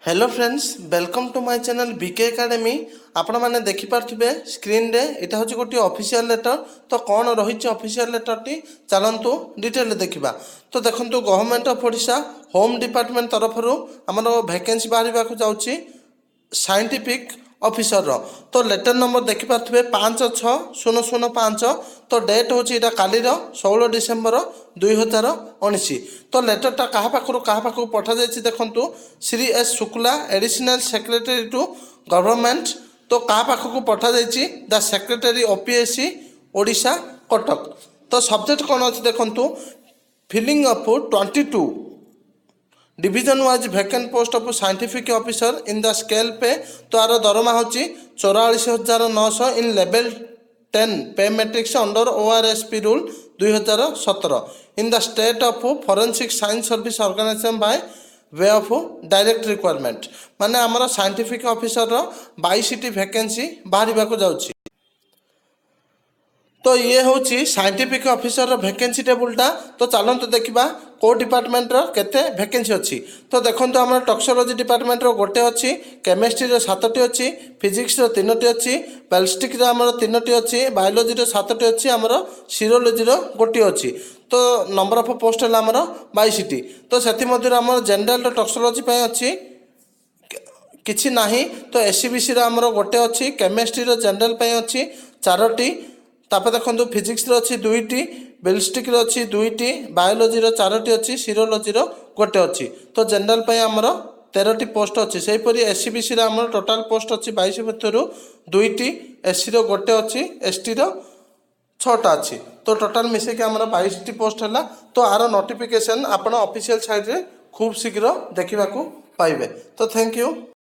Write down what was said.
Hello friends, welcome to my channel BK academy. आपण मैंने देखिपे screen रे इटा हूँ गोटे ऑफिशियल लेटर। तो कौन रही ऑफिशियल लेटर टी चलतु डिटेल देखा। तो देखो government of Odisha home department तरफ आमर वैकेंसी बाहर जाऊँगी साइंटिफिक ऑफिसर रो। तो लेटर नंबर देखिपे 5/6/005। तो डेट हूँ यहाँ कालीर 16 डिसेम्बर 2019। तो लेटरटा क्या पाखु पठा जाइए देखु Shri S Shukla additional secretary to government. तो क्या पाखु पठा जाइए the secretary OPSC Odisha Cuttack. तो सब्जेक्ट कौन अच्छी देखु filling up 22 division wise vacant post of scientific officer in the scale pay. तो यार दरमा हूँ 44,900 इन level 10 pay matrix under ORSP rule 2017 in the state of forensic science service organisation by way of direct requirement. माने आमर scientific officer 22 vacancy बाहर जाऊँगी। तो ये हूँ साइंटिफिक ऑफिसर वैकेंसी टेबुलटा। तो चलते देखा को डिपार्टमेंट केते वैकेंसी अच्छी। तो देखो आम टॉक्सोलॉजी डिपार्टमेंट गोटे अच्छी, केमिस्ट्री 7टी अच्छी, फिजिक्स 3टी अच्छी, बैलिस्टिक्स आमर 3टी अच्छी, बायोलोजी 7टी अच्छी, आमर सीरोलोजी गोटे अच्छी। तो नंबर ऑफ पोस्ट है आमर 22टी। तो से आम जनरल टॉक्सोलॉजी अच्छी किसी ना। तो एससीबीसी आमर गोटे अच्छी, केमिस्ट्री जनरल अच्छी 4टी, तापर देखो फिजिक्स अच्छी 2टी, बैलिस्टिक अच्छी 2टी, बायोलोजी 4टी अच्छी, सीरोलोजी गोटे अच्छी। तो जनरल आमर 13टी पोस्ट अच्छी। से हीपरी एससीबीसी आमर टोटाल पोस्ट अच्छी 22 भर 2टी, एससी गोटे अच्छी, एसटी 6टा अच्छी। तो टोटाल मिसेक आमर 22टी पोस्ट है। तो आर नोटिफिकेशन आप ऑफिशियल साइट रे खूब शीघ्र देखा पाइबे। तो थैंक यू।